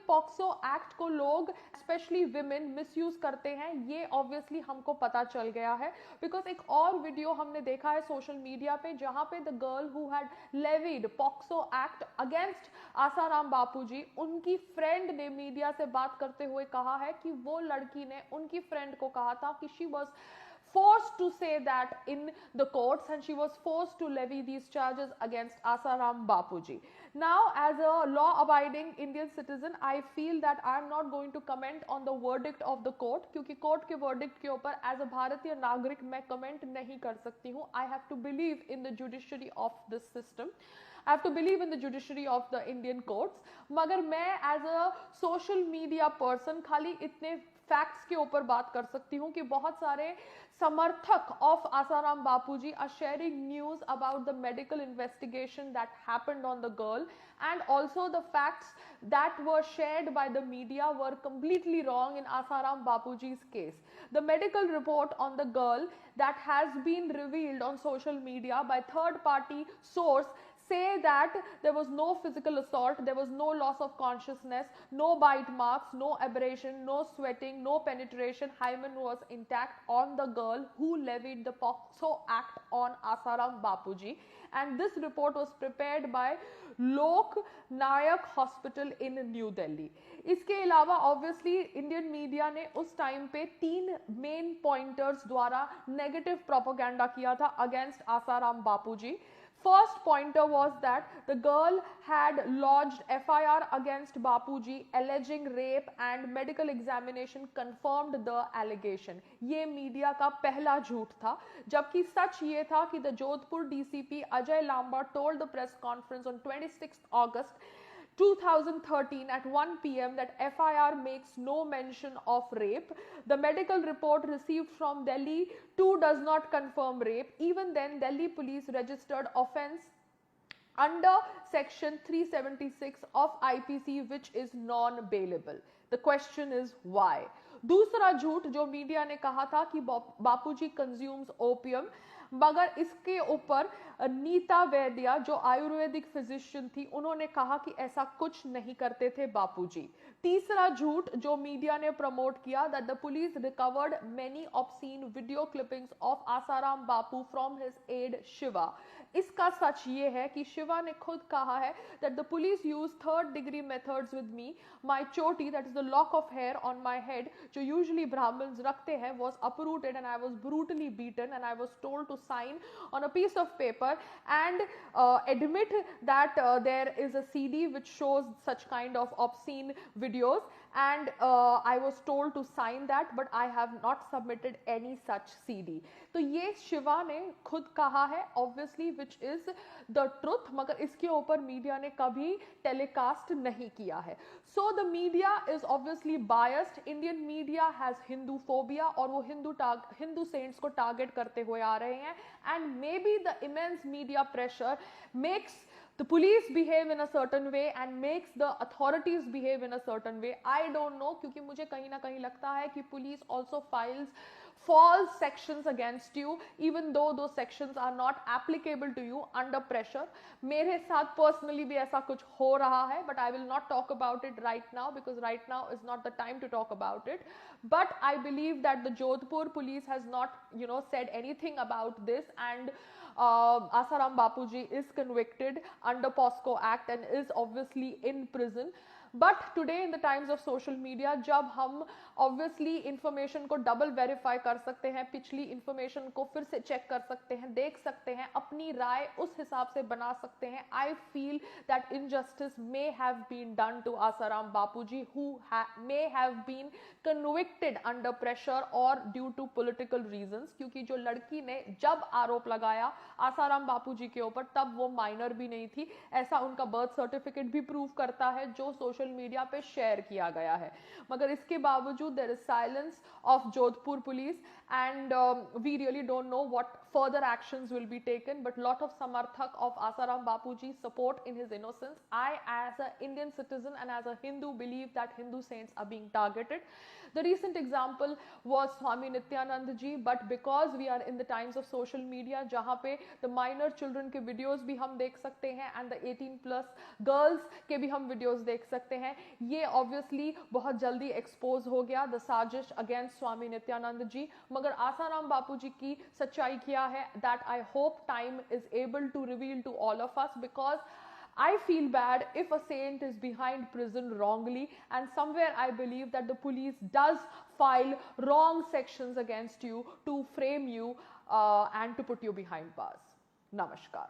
POCSO act को लोग specially women misuse करते हैं, ये ऑब्वियसली हमको पता चल गया है। बिकॉज एक और वीडियो हमने देखा है सोशल मीडिया पे जहां पे the girl who had levied POCSO act against Asaram Bapuji, उनकी फ्रेंड ने मीडिया से बात करते हुए कहा है कि वो लड़की ने उनकी फ्रेंड को कहा था कि she was forced to say that in the courts and she was forced to levy these charges against Asaram Bapuji. Now, as a law-abiding Indian citizen, I feel that I am not going to comment on the verdict of the court, क्योंकि court के verdict के ऊपर as a भारतीय नागरिक मैं comment नहीं कर सकती हूँ. I have to believe in the judiciary of this system. I have to believe in the judiciary of the Indian courts. मगर मैं as a social media person खाली इतने फैक्ट्स के ऊपर बात कर सकती हूँ कि बहुत सारे समर्थक of Asaram Bapuji are sharing news about the medical investigation that happened on the girl, and also the facts that were shared by the media were completely wrong in Asaram Bapuji's case. The medical report on the girl that has been revealed on social media by third party source say that there was no physical assault, there was no loss of consciousness, no bite marks, no abrasion, no sweating, no penetration. Hymen was intact on the girl who levied the POCSO Act on Asaram Bapuji, and this report was prepared by Lok Nayak Hospital in New Delhi. इसके अलावा obviously Indian media ने उस time पे 3 main pointers द्वारा negative propaganda किया था against Asaram Bapuji. First pointer was that the girl had lodged FIR against Bapuji alleging rape and medical examination confirmed the allegation. ये media का पहला झूठ था, जबकि सच ये था कि the Jodhpur DCP Ajay Lamba told the press conference on 26th August 2013 at 1 p.m. that FIR makes no mention of rape. The medical report received from Delhi too does not confirm rape. Even then, Delhi police registered offence under section 376 of IPC, which is non-bailable. The question is why? दूसरा झूठ जो media ने कहा था कि बापूजी consumes opium, मगर इसके ऊपर नीता वैद्या जो आयुर्वेदिक फिजिशियन थी उन्होंने कहा कि ऐसा कुछ नहीं करते थे बापूजी. तीसरा झूठ जो मीडिया ने प्रमोट किया that the police recovered many obscene video clippings of Asaram Bapu from his aide Shiva. इसका सच ये है कि शिवा ने खुद कहा है that the police used third degree methods with me. My choti, that is the lock of hair on my head, जो usually Brahmins रखते हैं, was uprooted and I was brutally beaten and I was told to sign on a piece of paper and admit that there is a CD which shows such kind of obscene videos, and I was told to sign that, but I have not submitted any such CD. तो ये शिवा ने खुद कहा है obviously, which is the truth, मगर इसके ऊपर media ने कभी टेलीकास्ट नहीं किया है. So the media is obviously biased. Indian media has Hindu phobia और वो हिंदू सेंट्स को टारगेट करते हुए आ रहे हैं, and maybe the immense media pressure makes the police behave in a certain way and makes the authorities behave in a certain way. I don't know, क्योंकि मुझे कहीं ना कहीं लगता है कि police also files false sections against you even though those sections are not applicable to you under pressure. मेरे साथ personally भी ऐसा कुछ हो रहा है, but I will not talk about it right now because right now is not the time to talk about it. But I believe that the Jodhpur police has not, said anything about this, and Asaram Bapuji is convicted under POSCO Act and is obviously in prison. But today in the times of social media, जब हम obviously information को double verify कर सकते हैं, पिछली information को फिर से check कर सकते हैं, देख सकते हैं, अपनी राय उस हिसाब से बना सकते हैं, I feel that injustice may have been done to Asaram Bapuji, who may have been convicted under pressure or due to political reasons. क्योंकि जो लड़की ने जब आरोप लगाया आसाराम बापूजी के ऊपर, तब वो माइनर भी नहीं थी, ऐसा उनका बर्थ सर्टिफिकेट भी प्रूव करता है जो सोशल मीडिया पे शेयर किया गया है. मगर इसके बावजूद there is silence of Jodhpur police, and we really don't know what further actions will be taken, but lot of samarthak of Asaram Bapuji support in his innocence. I, as an Indian citizen and as a Hindu, believe that Hindu saints are being targeted. The recent example was Swami Nityanand ji, but because we are in the times of social media, जहाँ पे the minor children के videos भी हम देख सकते हैं and the 18+ girls के भी हम videos देख सकते हैं, ये obviously बहुत जल्दी expose हो गया the साजिश against स्वामी नित्यानंद जी. मगर आसाराम बापू जी की सच्चाई क्या है, that I hope time is able to reveal to all of us, because I feel bad if a saint is behind prison wrongly, and somewhere I believe that the police does file wrong sections against you to frame you and to put you behind bars. Namaskar.